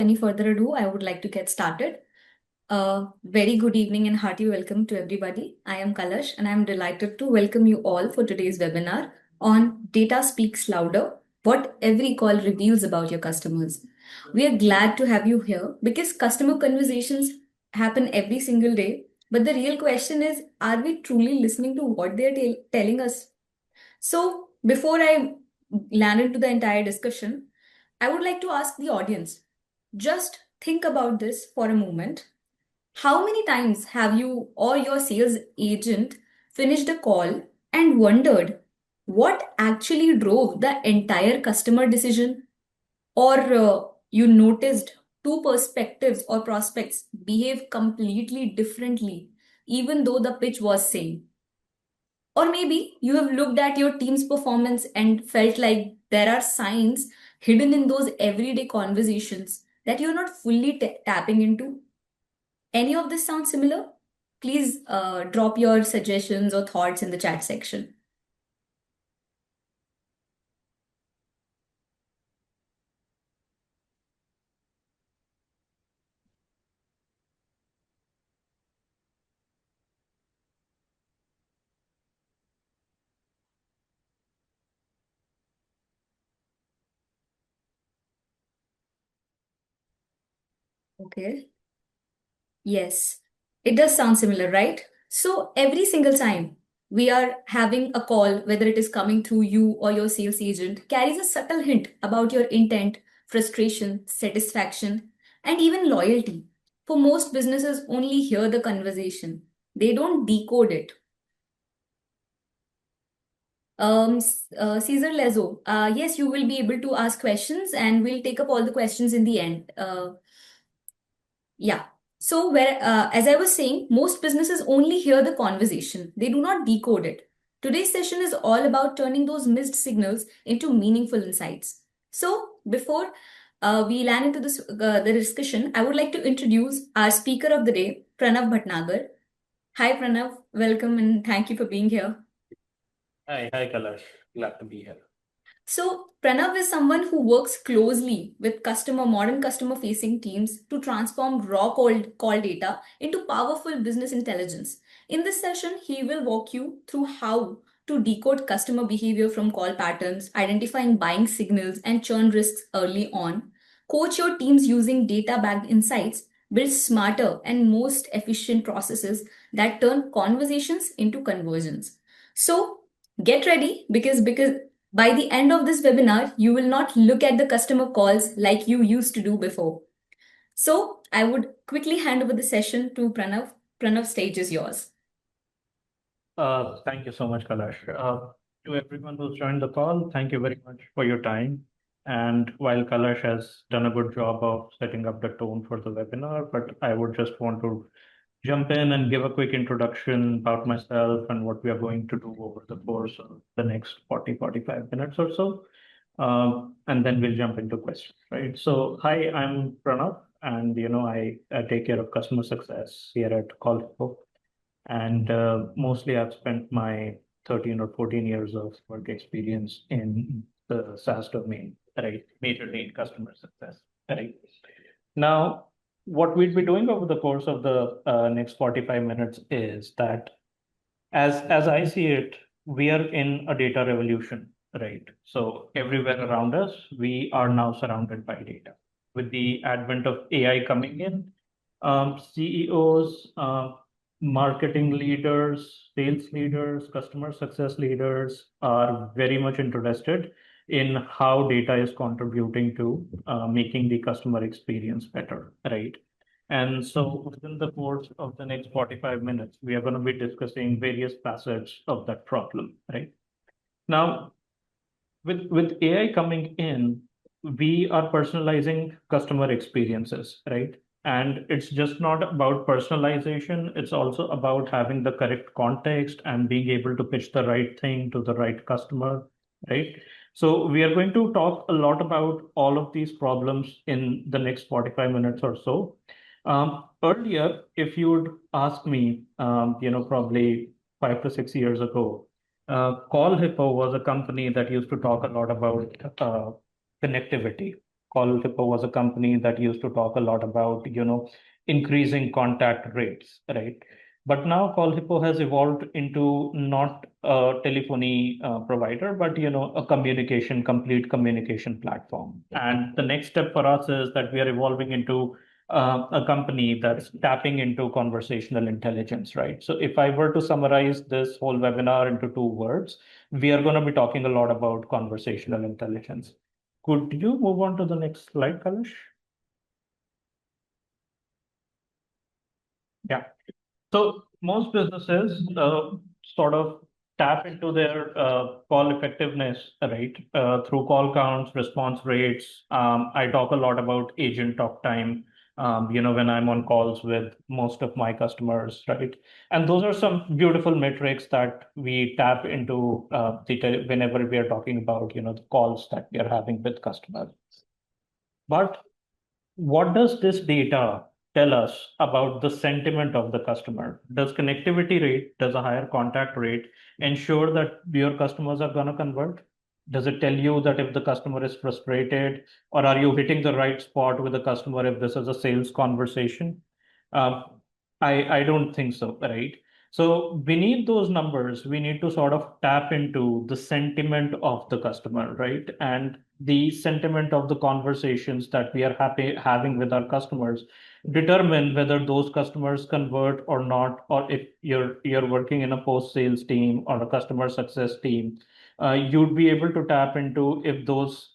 Any further ado, I would like to get started. Very good evening and hearty welcome to everybody. I am Kalash and I am delighted to welcome you all for today's webinar on Data Speaks Louder, what every call reveals about your customers. We are glad to have you here because customer conversations happen every single day. But the real question is, are we truly listening to what they are telling us? So, before I land into the entire discussion, I would like to ask the audience, just think about this for a moment. How many times have you or your sales agent finished a call and wondered what actually drove the entire customer decision? Or you noticed two perspectives or prospects behave completely differently, even though the pitch was same? Or maybe you have looked at your team's performance and felt like there are signs hidden in those everyday conversations that you're not fully tapping into. Any of this sound similar? Please drop your suggestions or thoughts in the chat section. Okay. Yes, it does sound similar, right? So every single time we are having a call, whether it is coming through you or your sales agent, carries a subtle hint about your intent, frustration, satisfaction, and even loyalty. For most businesses, only hear the conversation. They don't decode it. Caesar Lezo, yes, you will be able to ask questions and we'll take up all the questions in the end. Yeah. So as I was saying, most businesses only hear the conversation. They do not decode it. Today's session is all about turning those missed signals into meaningful insights. So before we land into the discussion, I would like to introduce our speaker of the day, Pranav Bhatnagar. Hi, Pranav. Welcome and thank you for being here. Hi, Kalash. Glad to be here. So Pranav is someone who works closely with modern customer facing teams to transform raw call data into powerful business intelligence. In this session, he will walk you through how to decode customer behavior from call patterns, identifying buying signals and churn risks early on, coach your teams using data backed insights, build smarter and most efficient processes that turn conversations into conversions. So get ready because by the end of this webinar, you will not look at the customer calls like you used to do before. So I would quickly hand over the session to Pranav. Pranav, stage is yours. Thank you so much, Kalash. To everyone who's joined the call, thank you very much for your time. And while Kalash has done a good job of setting up the tone for the webinar, but I would just want to jump in and give a quick introduction about myself and what we are going to do over the course of the next 45 minutes or so. And then we'll jump into questions, right? So, hi, I'm Pranav, and I take care of customer success here at CallHippo. And mostly I've spent my 13 or 14 years of work experience in the SaaS domain, right? Majorly in customer success, right? Now, what we'll be doing over the course of the next 45 minutes is that as I see it, we are in a data revolution, right? So everywhere around us, we are now surrounded by data. With the advent of AI coming in, CEOs, marketing leaders, sales leaders, customer success leaders are very much interested in how data is contributing to making the customer experience better, right? And so within the course of the next 45 minutes, we are going to be discussing various facets of that problem, right? Now, with AI coming in, we are personalizing customer experiences, right? And it's just not about personalization, it's also about having the correct context and being able to pitch the right thing to the right customer, right? So we are going to talk a lot about all of these problems in the next 45 minutes or so. Earlier, if you would ask me, probably 5 to 6 years ago, CallHippo was a company that used to talk a lot about connectivity, CallHippo was a company that used to talk a lot about, increasing contact rates, right? But now CallHippo has evolved into not a telephony provider, but a complete communication platform. And the next step for us is that we are evolving into a company that's tapping into conversational intelligence, right? So if I were to summarize this whole webinar into two words, we are going to be talking a lot about conversational intelligence. Could you move on to the next slide, Kalash? Yeah. So most businesses sort of tap into their call effectiveness, right, through call counts, response rates. I talk a lot about agent talk time, when I'm on calls with most of my customers, right? And those are some beautiful metrics that we tap into whenever we are talking about, the calls that we are having with customers. But what does this data tell us about the sentiment of the customer? Does connectivity rate, does a higher contact rate ensure that your customers are going to convert? Does it tell you that if the customer is frustrated, or are you hitting the right spot with the customer if this is a sales conversation? Um, I don't think so, right? So beneath those numbers, we need to sort of tap into the sentiment of the customer, right? And the sentiment of the conversations that we are happy having with our customers determine whether those customers convert or not, or if you're working in a post-sales team or a customer success team, you'd be able to tap into if those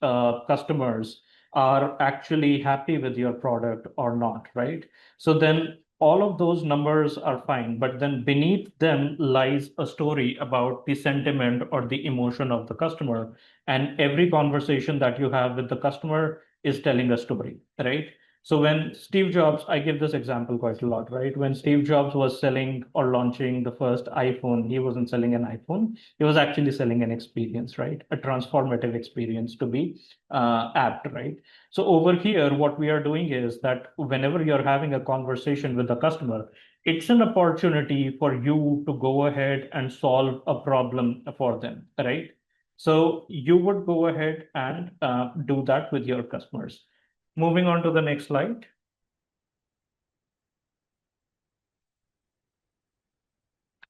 customers are actually happy with your product or not, right? So then all of those numbers are fine, but then beneath them lies a story about the sentiment or the emotion of the customer. And every conversation that you have with the customer is telling a story, right? So when Steve Jobs, I give this example quite a lot, right? When Steve Jobs was selling or launching the first iPhone, he wasn't selling an iPhone. He was actually selling an experience, right? A transformative experience to be apt, right? So over here, what we are doing is that whenever you're having a conversation with the customer, it's an opportunity for you to go ahead and solve a problem for them, right? So you would go ahead and do that with your customers. Moving on to the next slide.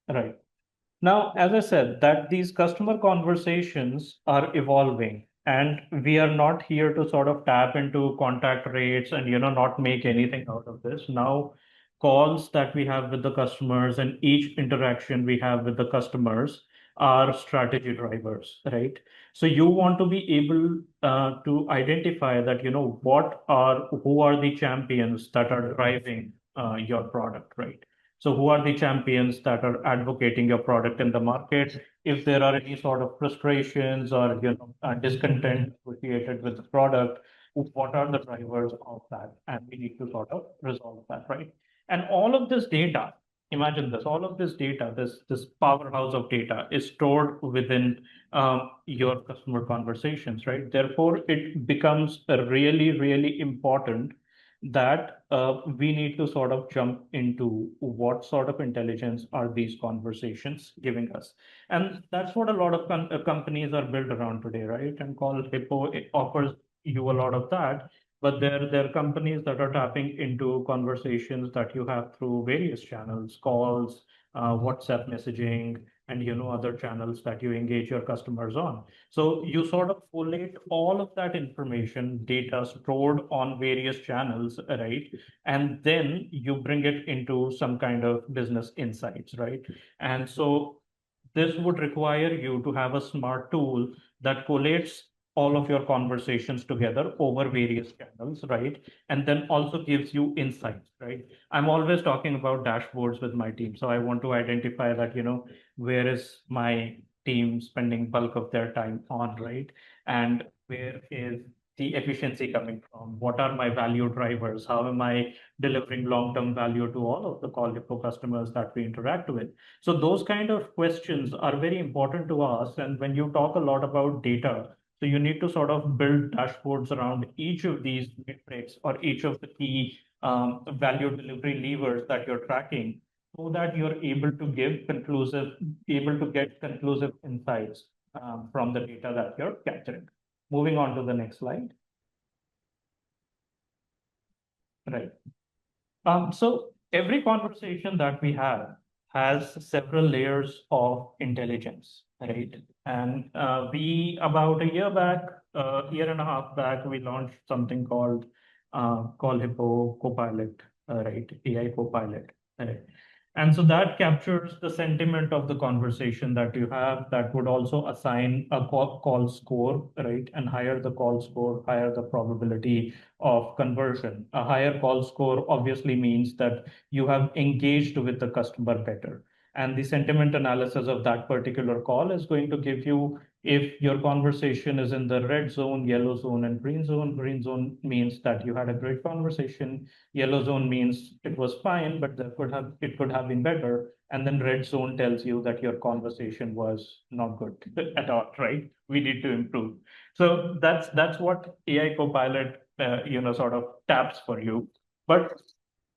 Right. Now, as I said, that these customer conversations are evolving, and we are not here to sort of tap into contact rates and not make anything out of this. Now, calls that we have with the customers and each interaction we have with the customers are strategy drivers, right? So you want to be able to identify that who are the champions that are driving your product, right? So who are the champions that are advocating your product in the market? If there are any sort of frustrations or discontent associated with the product, what are the drivers of that? And we need to sort of resolve that, right? And all of this data, imagine this, all of this data, this powerhouse of data is stored within your customer conversations, right? Therefore, it becomes a really, really important that we need to sort of jump into what sort of intelligence are these conversations giving us. And that's what a lot of companies are built around today, right? And CallHippo, it offers you a lot of that. But there are companies that are tapping into conversations that you have through various channels, calls, WhatsApp messaging, and other channels that you engage your customers on. So you sort of collate all of that information, data stored on various channels, right? And then you bring it into some kind of business insights, right? And so this would require you to have a smart tool that collates all of your conversations together over various channels, right? And then also gives you insights, right? I'm always talking about dashboards with my team. So I want to identify that, where is my team spending bulk of their time on, right? And where is the efficiency coming from? What are my value drivers? How am I delivering long-term value to all of the CallHippo customers that we interact with? So those kind of questions are very important to us. And when you talk a lot about data, so you need to sort of build dashboards around each of these metrics or each of the key value delivery levers that you're tracking, so that you're able to get conclusive insights from the data that you're capturing. Moving on to the next slide. right? So every conversation that we have has several layers of intelligence, right? And we, about a year back, year and a half back, we launched something called CallHippo Copilot, right? AI Copilot, right? And so that captures the sentiment of the conversation that you have. That would also assign a call score, right? And higher the call score, higher the probability of conversion. A higher call score obviously means that you have engaged with the customer better. And the sentiment analysis of that particular call is going to give you if your conversation is in the red zone, yellow zone, and green zone. Green zone means that you had a great conversation. Yellow zone means it was fine, but it could have been better. And then red zone tells you that your conversation was not good at all, right? We need to improve. So that's what AI Copilot sort of taps for you. But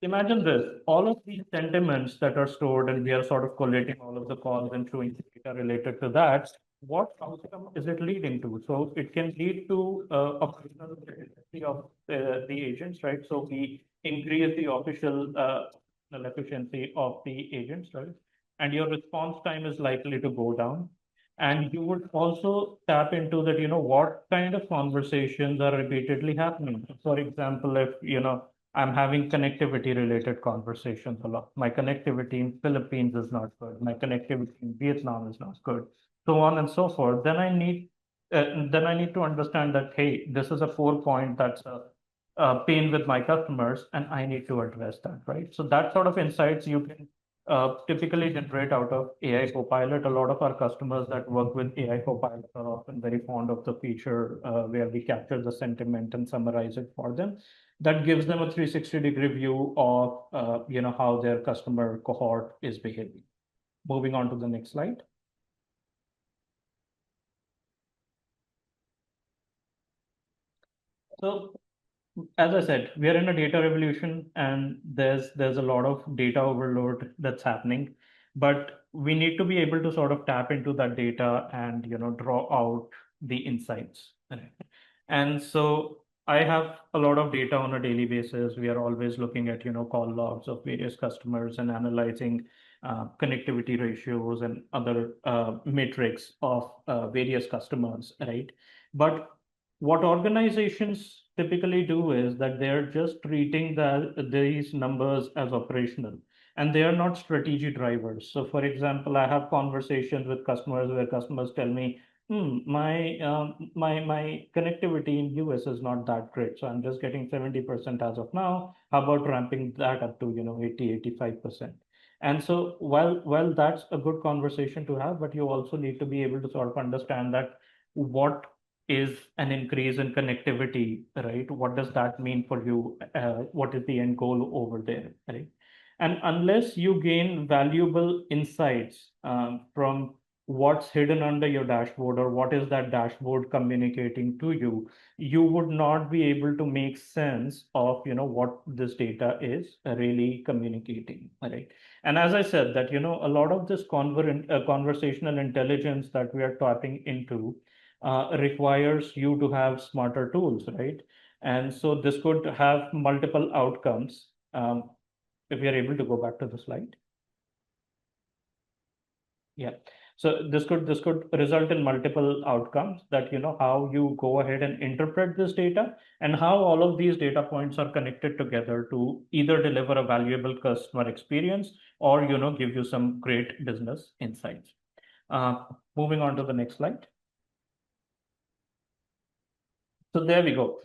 imagine this, all of these sentiments that are stored, and we are sort of collating all of the calls and showing data related to that. What outcome is it leading to? So it can lead to operational efficiency of the agents, right? So we increase the efficiency of the agents, right? And your response time is likely to go down. And you would also tap into that, what kind of conversations are repeatedly happening. For example, if, I'm having connectivity related conversations a lot. My connectivity in Philippines is not good. My connectivity in Vietnam is not good. So on and so forth. Then I need to understand that, hey, this is a 4 point that's a pain with my customers, and I need to address that, right? So that sort of insights you can typically generate out of AI Copilot. A lot of our customers that work with AI Copilot are often very fond of the feature where we capture the sentiment and summarize it for them. That gives them a 360-degree view of how their customer cohort is behaving. Moving on to the next slide. So as I said, we are in a data revolution, and there's a lot of data overload that's happening, but we need to be able to sort of tap into that data and draw out the insights. Right? And so I have a lot of data on a daily basis. We are always looking at call logs of various customers and analyzing connectivity ratios and other metrics of various customers, right? But what organizations typically do is that they're just treating these numbers as operational, and they are not strategy drivers. So, for example, I have conversations with customers where customers tell me, my connectivity in US is not that great, so I'm just getting 70% as of now. How about ramping that up to 80, 85%? And so while that's a good conversation to have, but you also need to be able to sort of understand that what is an increase in connectivity, right? What does that mean for you? What is the end goal over there, right? And unless you gain valuable insights from what's hidden under your dashboard, or what is that dashboard communicating to you, you would not be able to make sense of what this data is really communicating, right? And as I said, that a lot of this conversational intelligence that we are tapping into requires you to have smarter tools, right? And so this could have multiple outcomes. If we are able to go back to the slide. Yeah. So this could result in multiple outcomes, that how you go ahead and interpret this data, and how all of these data points are connected together to either deliver a valuable customer experience, or give you some great business insights. Moving on to the next slide. So there we go.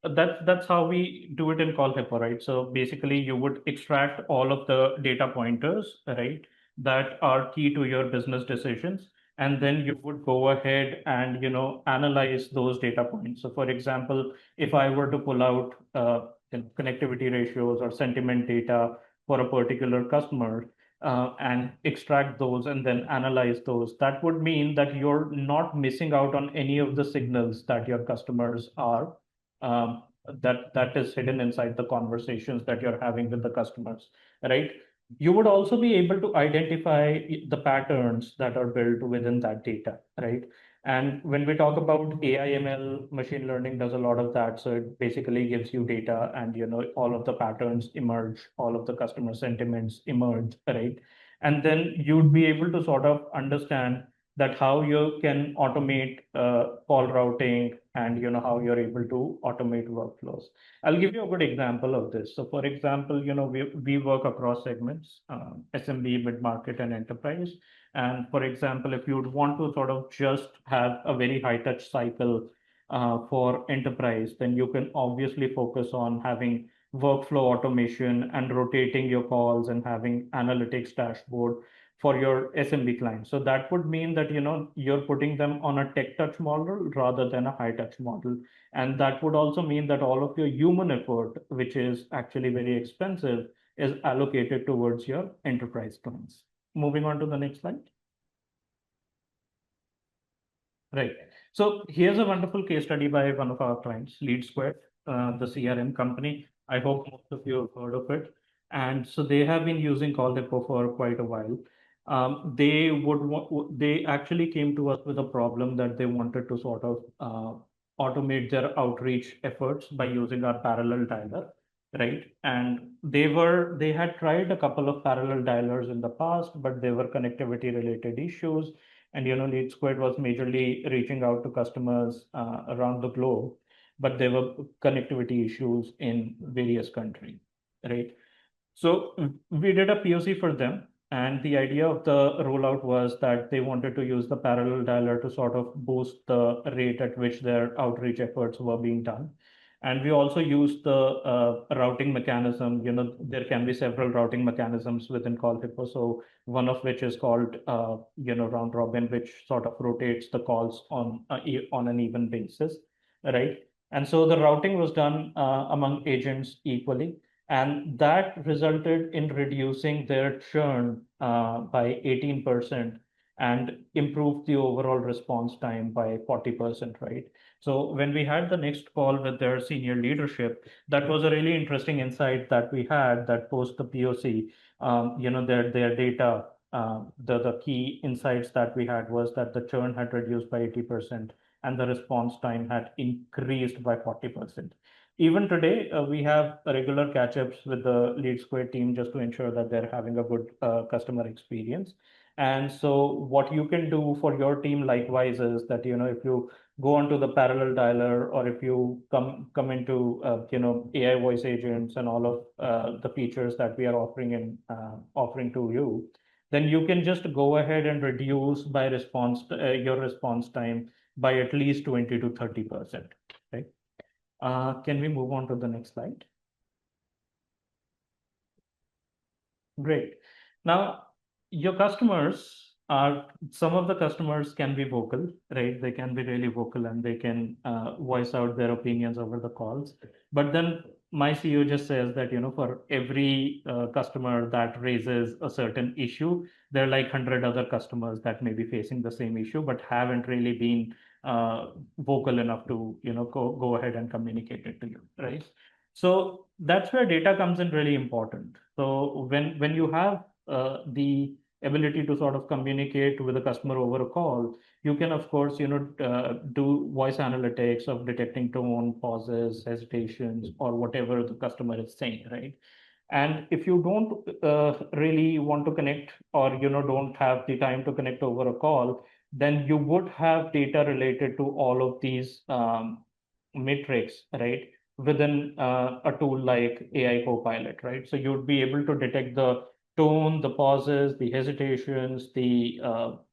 That's how we do it in CallHippo, right? So basically, you would extract all of the data pointers, right, that are key to your business decisions, and then you would go ahead and analyze those data points. So, for example, if I were to pull out connectivity ratios or sentiment data for a particular customer, and extract those and then analyze those, that would mean that you're not missing out on any of the signals that your customers are that is hidden inside the conversations that you're having with the customers, right? You would also be able to identify the patterns that are built within that data, right? And when we talk about AI, ML, machine learning does a lot of that. So it basically gives you data and, all of the patterns emerge, all of the customer sentiments emerge, right? And then you'd be able to sort of understand that how you can automate call routing and, how you're able to automate workflows. I'll give you a good example of this. So for example, we work across segments, SMB, mid-market, and enterprise. And for example, if you'd want to sort of just have a very high touch cycle for enterprise, then you can obviously focus on having workflow automation and rotating your calls and having analytics dashboard for your SMB clients. So that would mean that you're putting them on a tech touch model rather than a high touch model. And that would also mean that all of your human effort, which is actually very expensive, is allocated towards your enterprise clients. Moving on to the next slide. Right. So here's a wonderful case study by one of our clients, Lead Square, the CRM company. I hope most of you have heard of it. And so they have been using CallHippo for quite a while. They actually came to us with a problem that they wanted to sort of automate their outreach efforts by using our parallel dialer, right? And they had tried a couple of parallel dialers in the past, but there were connectivity related issues. And Lead Square was majorly reaching out to customers around the globe, but there were connectivity issues in various countries, right? So we did a POC for them, and the idea of the rollout was that they wanted to use the parallel dialer to sort of boost the rate at which their outreach efforts were being done. And we also used the routing mechanism. There can be several routing mechanisms within CallHippo. So one of which is called, round robin, which sort of rotates the calls on an even basis, right? And so the routing was done among agents equally. And that resulted in reducing their churn by 18% and improved the overall response time by 40%, right? So when we had the next call with their senior leadership, that was a really interesting insight that we had that post the POC, their data, the key insights that we had was that the churn had reduced by 80% and the response time had increased by 40%. Even today, we have regular catch-ups with the Lead Square team just to ensure that they're having a good customer experience. And so what you can do for your team likewise is that, if you go onto the parallel dialer or if you come into, AI voice agents and all of the features that we are offering to you, then you can just go ahead and reduce by your response time by at least 20 to 30%, right? Can we move on to the next slide? Great. Now, your customers some of the customers can be vocal, right? They can be really vocal and they can voice out their opinions over the calls. But then my CEO just says that, for every customer that raises a certain issue, there are like 100 other customers that may be facing the same issue, but haven't really been vocal enough to, go ahead and communicate it to you, right? So that's where data comes in really important. So when you have the ability to sort of communicate with a customer over a call, you can of course do voice analytics of detecting tone, pauses, hesitations, or whatever the customer is saying, right? And if you don't really want to connect or don't have the time to connect over a call, then you would have data related to all of these metrics, right? Within a tool like AI Copilot, right? So you'd be able to detect the tone, the pauses, the hesitations, the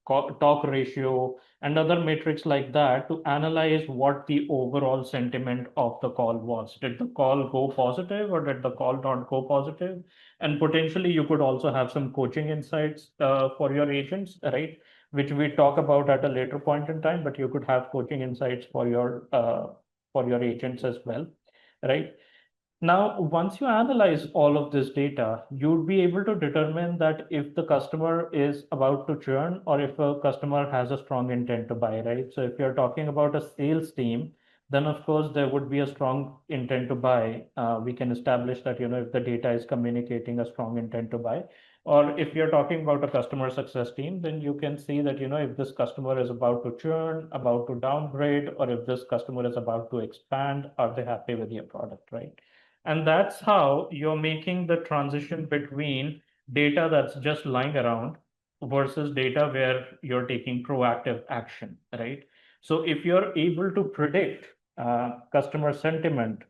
talk ratio, and other metrics like that to analyze what the overall sentiment of the call was. Did the call go positive or did the call not go positive? And potentially you could also have some coaching insights for your agents, right? Which we talk about at a later point in time, but you could have coaching insights for your agents as well, right? Now, once you analyze all of this data, you'd be able to determine that if the customer is about to churn or if a customer has a strong intent to buy, right? So if you're talking about a sales team, then of course there would be a strong intent to buy. We can establish that, if the data is communicating a strong intent to buy, or if you're talking about a customer success team, then you can see that, if this customer is about to churn, about to downgrade, or if this customer is about to expand, are they happy with your product, right? And that's how you're making the transition between data that's just lying around versus data where you're taking proactive action, right? So if you're able to predict customer sentiment,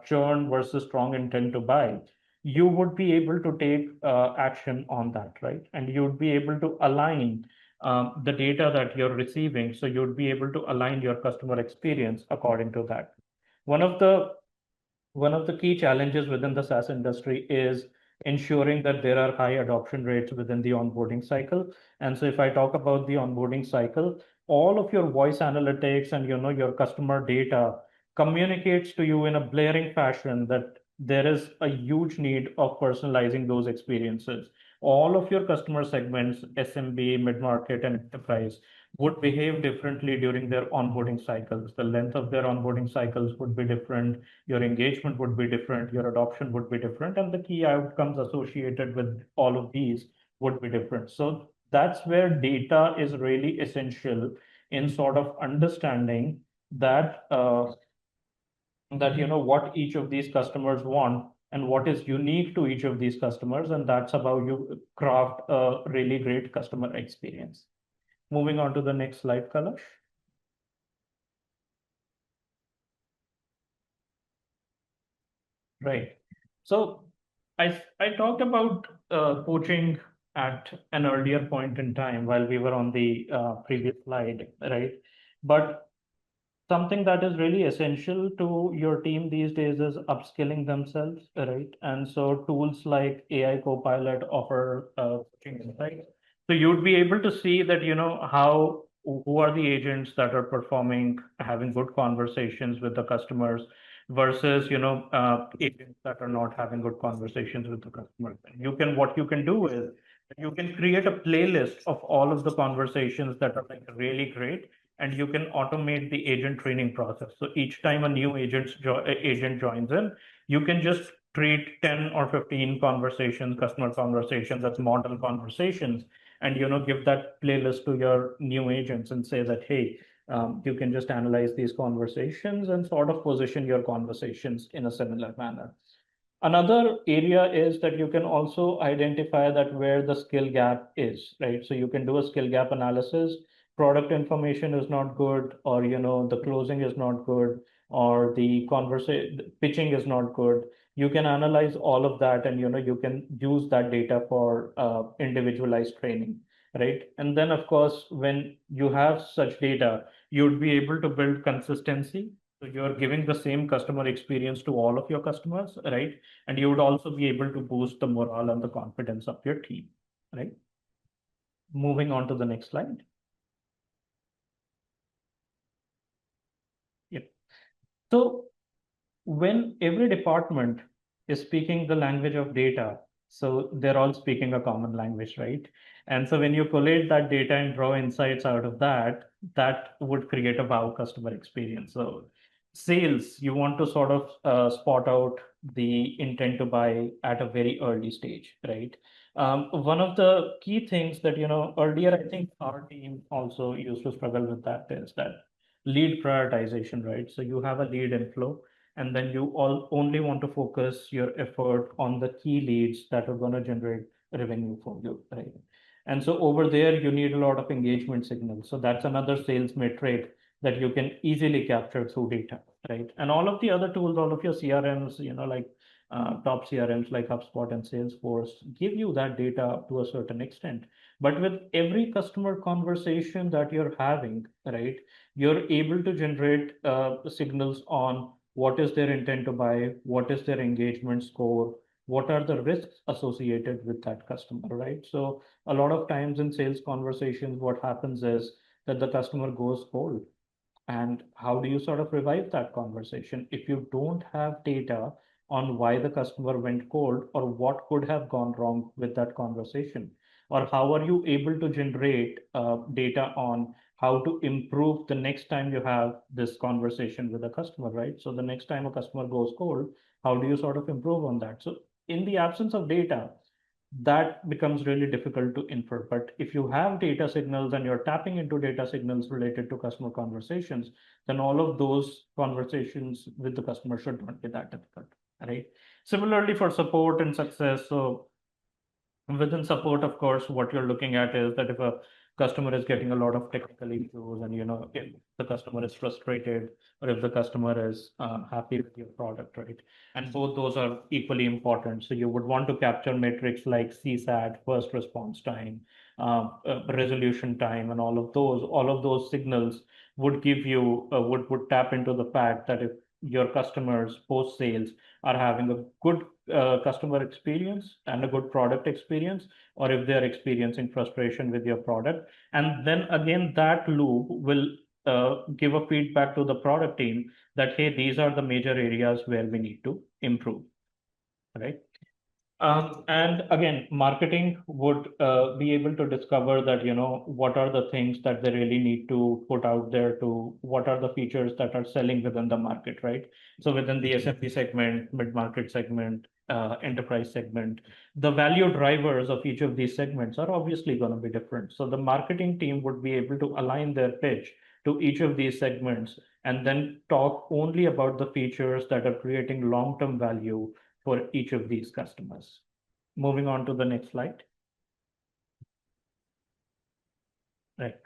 churn versus strong intent to buy, you would be able to take action on that, right? And you'd be able to align the data that you're receiving. So you'd be able to align your customer experience according to that. One of the one of the key challenges within the SaaS industry is ensuring that there are high adoption rates within the onboarding cycle. And so if I talk about the onboarding cycle, all of your voice analytics and your customer data communicates to you in a blaring fashion that there is a huge need of personalizing those experiences. All of your customer segments, SMB, mid-market, and enterprise, would behave differently during their onboarding cycles. The length of their onboarding cycles would be different, your engagement would be different, your adoption would be different, and the key outcomes associated with all of these would be different. So that's where data is really essential in sort of understanding that what each of these customers want and what is unique to each of these customers, and that's how you craft a really great customer experience. Moving on to the next slide, Kalash. Right. So I talked about coaching at an earlier point in time while we were on the previous slide, right? But something that is really essential to your team these days is upskilling themselves, right? And so tools like AI Copilot offer coaching insights. So you'd be able to see that, how who are the agents that are performing, having good conversations with the customers versus, agents that are not having good conversations with the customers. What you can do is you can create a playlist of all of the conversations that are like really great, and you can automate the agent training process. So each time a new agent joins in, you can just treat 10 or 15 conversations, customer conversations, that's model conversations, and give that playlist to your new agents and say that, hey, you can just analyze these conversations and sort of position your conversations in a similar manner. Another area is that you can also identify that where the skill gap is, right? So you can do a skill gap analysis. Product information is not good, or the closing is not good, or the conversation pitching is not good. You can analyze all of that, and you can use that data for individualized training, right? And then of course, when you have such data, you'd be able to build consistency. So you're giving the same customer experience to all of your customers, right? And you would also be able to boost the morale and the confidence of your team, right? Moving on to the next slide. Yep. So when every department is speaking the language of data, so they're all speaking a common language, right? And so when you collate that data and draw insights out of that, that would create a wow customer experience. So sales, you want to sort of spot out the intent to buy at a very early stage, right? One of the key things that, earlier, I think our team also used to struggle with that is that lead prioritization, right? So you have a lead inflow, and then you all only want to focus your effort on the key leads that are going to generate revenue for you, right? And so over there, you need a lot of engagement signals. So that's another sales metric that you can easily capture through data, right? And all of the other tools, all of your CRMs, like top CRMs like HubSpot and Salesforce give you that data to a certain extent. But with every customer conversation that you're having, right, you're able to generate signals on what is their intent to buy, what is their engagement score, what are the risks associated with that customer, right? So a lot of times in sales conversations, what happens is that the customer goes cold. And how do you sort of revive that conversation if you don't have data on why the customer went cold or what could have gone wrong with that conversation? Or how are you able to generate data on how to improve the next time you have this conversation with a customer, right? So the next time a customer goes cold, how do you sort of improve on that? So in the absence of data, that becomes really difficult to infer. But if you have data signals and you're tapping into data signals related to customer conversations, then all of those conversations with the customer should not be that difficult, right? Similarly for support and success. So within support, of course, what you're looking at is that if a customer is getting a lot of technical issues and if the customer is frustrated or if the customer is happy with your product, right? And both those are equally important. So you would want to capture metrics like CSAT, first response time, resolution time, and all of those signals would give you would tap into the fact that if your customers post sales are having a good customer experience and a good product experience, or if they're experiencing frustration with your product. And then again, that loop will give a feedback to the product team that, hey, these are the major areas where we need to improve, right? And again, marketing would be able to discover that, what are the things that they really need to put out there to what are the features that are selling within the market, right? So within the SMB segment, mid-market segment, enterprise segment, the value drivers of each of these segments are obviously going to be different. So the marketing team would be able to align their pitch to each of these segments and then talk only about the features that are creating long-term value for each of these customers. Moving on to the next slide. Right.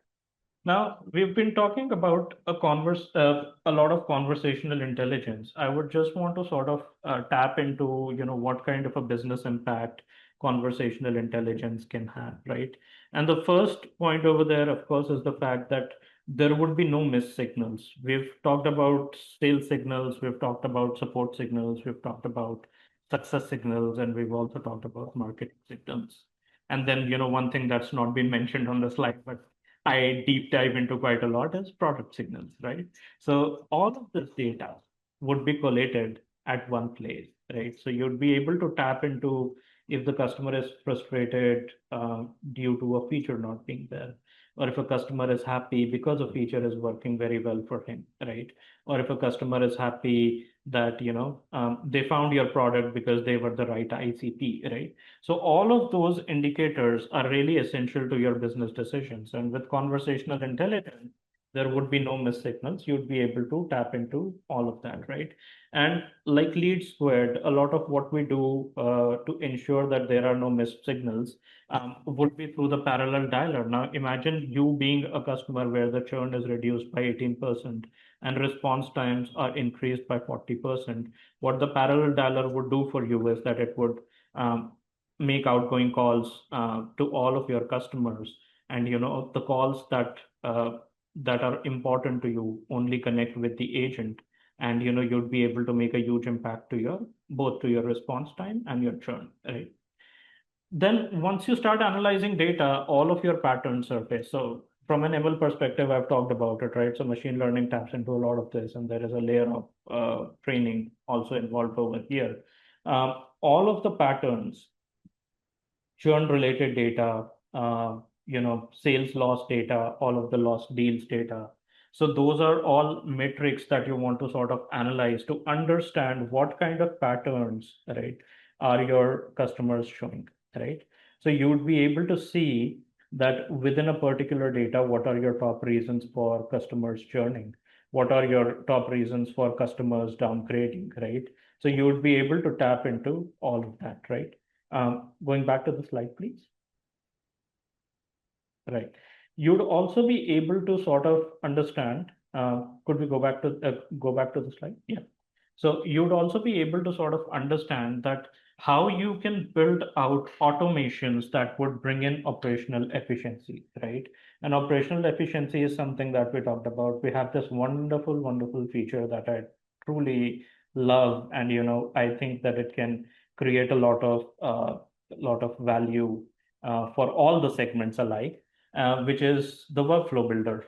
Now, we've been talking about a lot of conversational intelligence. I would just want to sort of tap into, what kind of a business impact conversational intelligence can have, right? And the first point over there, of course, is the fact that there would be no missed signals. We've talked about sales signals, we've talked about support signals, we've talked about success signals, and we've also talked about marketing signals. And then, one thing that's not been mentioned on the slide, but I deep dive into quite a lot is product signals, right? So all of this data would be collated at one place, right? So you'd be able to tap into if the customer is frustrated due to a feature not being there, or if a customer is happy because a feature is working very well for him, right? Or if a customer is happy that they found your product because they were the right ICP, right? So all of those indicators are really essential to your business decisions. And with conversational intelligence, there would be no missed signals. You'd be able to tap into all of that, right? And like Lead Squared, a lot of what we do to ensure that there are no missed signals would be through the parallel dialer. Now, imagine you being a customer where the churn is reduced by 18% and response times are increased by 40%. What the parallel dialer would do for you is that it would make outgoing calls to all of your customers, and the calls that are important to you only connect with the agent, and you'd be able to make a huge impact to your response time and your churn, right? Then once you start analyzing data, all of your patterns surface. So from an ML perspective, I've talked about it, right? So machine learning taps into a lot of this, and there is a layer of training also involved over here. All of the patterns, churn related data, sales loss data, all of the lost deals data. So those are all metrics that you want to sort of analyze to understand what kind of patterns, right, are your customers showing, right? So you would be able to see that within a particular data, what are your top reasons for customers churning? What are your top reasons for customers downgrading, right? So you would be able to tap into all of that, right? Going back to the slide, please. Right. You'd also be able to sort of understand. Could we go back to the slide? Yeah. So you'd also be able to sort of understand that how you can build out automations that would bring in operational efficiency, right? And operational efficiency is something that we talked about. We have this wonderful, wonderful feature that I truly love, and I think that it can create a lot of value for all the segments alike, which is the workflow builder,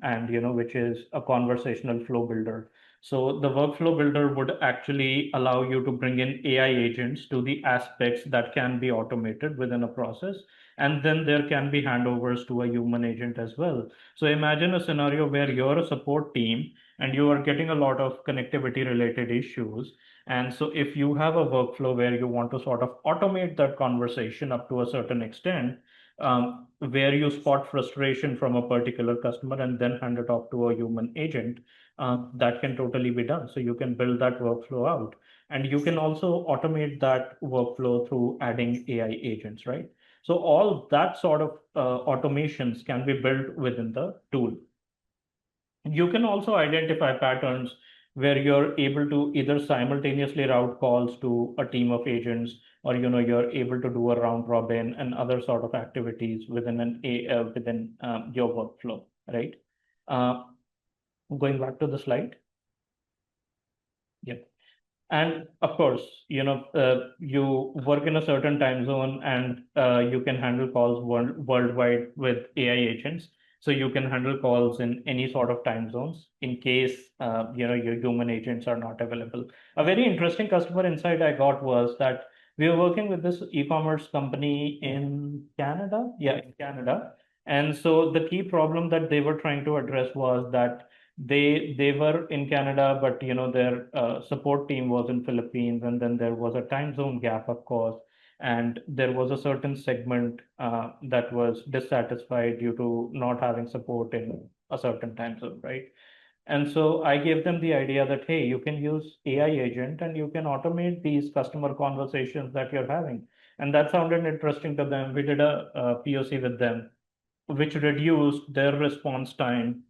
and which is a conversational flow builder. So the workflow builder would actually allow you to bring in AI agents to the aspects that can be automated within a process. And then there can be handovers to a human agent as well. So imagine a scenario where you're a support team and you are getting a lot of connectivity related issues. And so if you have a workflow where you want to sort of automate that conversation up to a certain extent, where you spot frustration from a particular customer and then hand it off to a human agent, that can totally be done. So you can build that workflow out. And you can also automate that workflow through adding AI agents, right? So all that sort of automations can be built within the tool. You can also identify patterns where you're able to either simultaneously route calls to a team of agents, or you're able to do a round robin and other sort of activities within your workflow, right? Uh, Going back to the slide. Yep. And of course, you work in a certain time zone, and you can handle calls worldwide with AI agents. So you can handle calls in any sort of time zones in case your human agents are not available. A very interesting customer insight I got was that we were working with this e-commerce company in Canada. Yeah, in Canada. And so the key problem that they were trying to address was that they were in Canada, but their support team was in Philippines, and then there was a time zone gap, of course, and there was a certain segment that was dissatisfied due to not having support in a certain time zone, right? And so I gave them the idea that, hey, you can use AI agent and you can automate these customer conversations that you're having. And that sounded interesting to them. We did a POC with them, which reduced their response time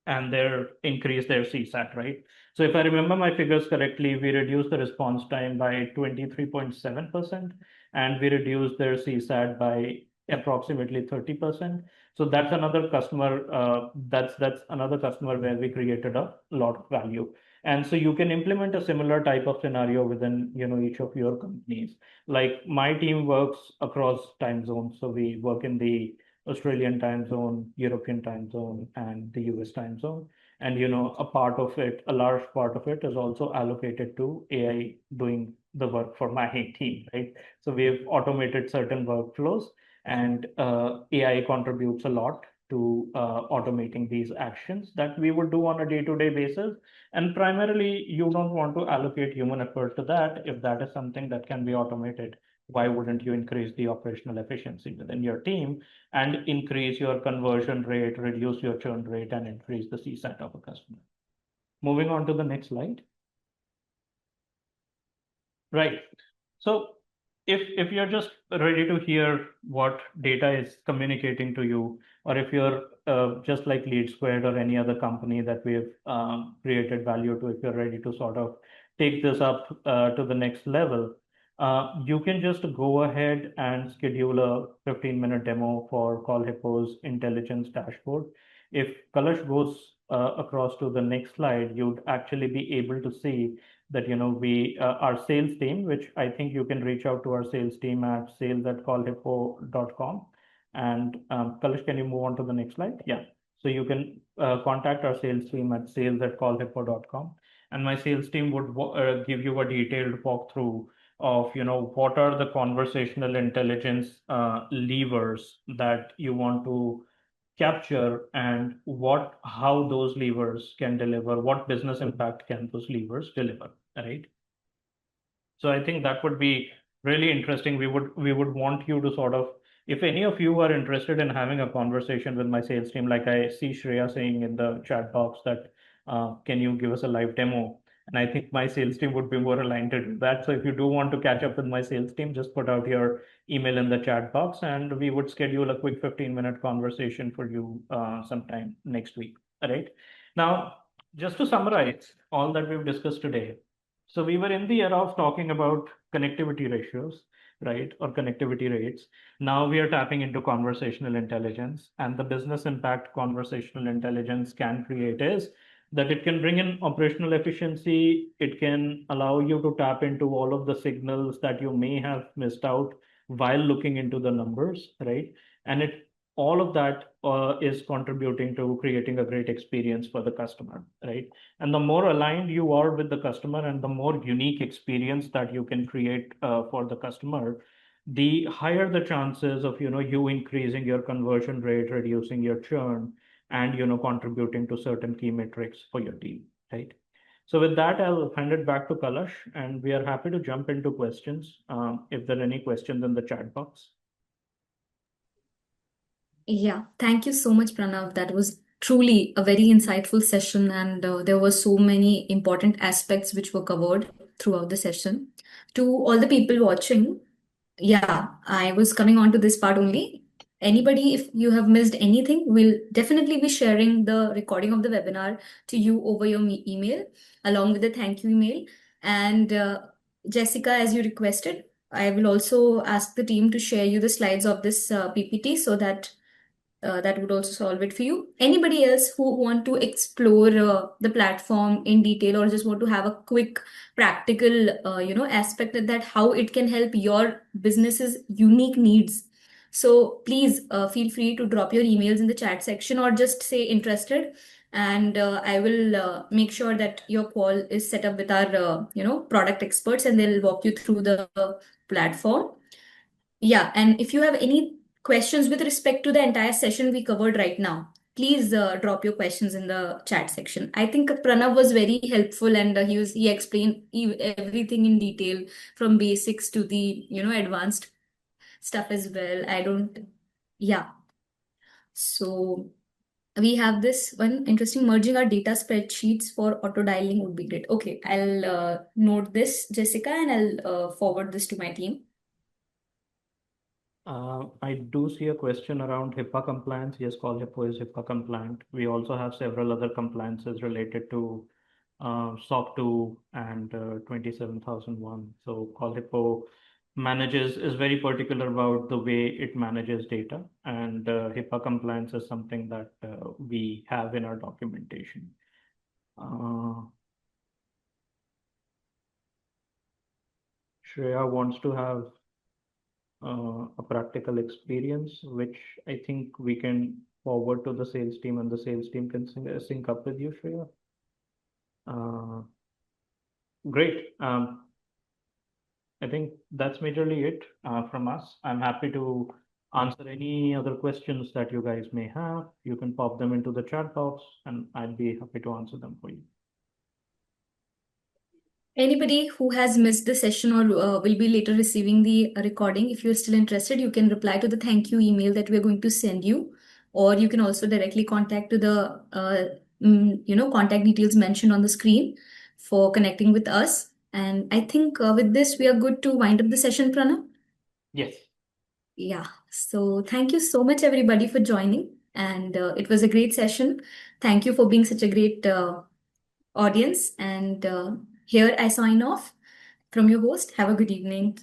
and increase their CSAT, right? So if I remember my figures correctly, we reduced the response time by 23.7%, and we reduced their CSAT by approximately 30%. So that's another customer. That's another customer where we created a lot of value. And so you can implement a similar type of scenario within each of your companies. Like my team works across time zones, so we work in the Australian time zone, European time zone, and the US time zone. And a part of it, a large part of it is also allocated to AI doing the work for my team, right? So we've automated certain workflows, and AI contributes a lot to automating these actions that we would do on a day-to-day basis. And primarily, you don't want to allocate human effort to that. If that is something that can be automated, why wouldn't you increase the operational efficiency within your team and increase your conversion rate, reduce your churn rate, and increase the CSAT of a customer? Moving on to the next slide. Right. So if you're just ready to hear what data is communicating to you, or if you're just like Lead Squared or any other company that we've created value to, if you're ready to sort of take this up to the next level, you can just go ahead and schedule a 15-minute demo for CallHippo's intelligence dashboard. If Kalash goes across to the next slide, you'd actually be able to see that we our sales team, which I think you can reach out to our sales team at sales@callhippo.com. And Kalash, can you move on to the next slide? Yeah. So you can contact our sales team at sales@callhippo.com, and my sales team would give you a detailed walkthrough of what are the conversational intelligence levers that you want to capture, and how those levers can deliver, what business impact can those levers deliver, right? So I think that would be really interesting. We would want you to sort of, if any of you are interested in having a conversation with my sales team, like I see Shreya saying in the chat box that can you give us a live demo? And I think my sales team would be more aligned to do that. So if you do want to catch up with my sales team, just put out your email in the chat box, and we would schedule a quick 15-minute conversation for you sometime next week. All right. Now, just to summarize all that we've discussed today, so we were in the era of talking about connectivity ratios, right, or connectivity rates. Now we are tapping into conversational intelligence, and the business impact conversational intelligence can create is that it can bring in operational efficiency. It can allow you to tap into all of the signals that you may have missed out while looking into the numbers, right? And it all of that is contributing to creating a great experience for the customer, right? And the more aligned you are with the customer and the more unique experience that you can create for the customer, the higher the chances of, you increasing your conversion rate, reducing your churn, and, contributing to certain key metrics for your team, right? So with that, I'll hand it back to Kalash, and we are happy to jump into questions. If there are any questions in the chat box. Yeah, thank you so much, Pranav. That was truly a very insightful session, and there were so many important aspects which were covered throughout the session. To all the people watching, yeah, I was coming on to this part only. Anybody, if you have missed anything, we'll definitely be sharing the recording of the webinar to you over your email, along with the thank you email. And Jessica, as you requested, I will also ask the team to share you the slides of this PPT so that that would also solve it for you. Anybody else who want to explore the platform in detail or just want to have a quick practical aspect of that how it can help your business's unique needs, so please feel free to drop your emails in the chat section or just say interested, and I will make sure that your call is set up with our product experts, and they'll walk you through the platform. Yeah, and if you have any questions with respect to the entire session we covered right now, please drop your questions in the chat section. I think Pranav was very helpful, and he explained everything in detail from basics to the advanced stuff as well. I don't, yeah. So we have this one interesting merging our data spreadsheets for auto dialing would be great. Okay, I'll note this, Jessica, and I'll forward this to my team. I do see a question around HIPAA compliance. Yes, CallHippo is HIPAA compliant. We also have several other compliances related to SOC 2 and 27001. So CallHippo is very particular about the way it manages data, and HIPAA compliance is something that we have in our documentation. Shreya wants to have a practical experience, which I think we can forward to the sales team, and the sales team can sync up with you, Shreya. Great. I think that's majorly it from us. I'm happy to answer any other questions that you guys may have. You can pop them into the chat box, and I'd be happy to answer them for you. Anybody who has missed the session or will be later receiving the recording, if you're still interested, you can reply to the thank you email that we're going to send you, or you can also directly contact to the contact details mentioned on the screen for connecting with us. And I think with this, we are good to wind up the session, Pranav. Yes. Yeah. So thank you so much, everybody, for joining. And it was a great session. Thank you for being such a great audience. And here I sign off from your host. Have a good evening.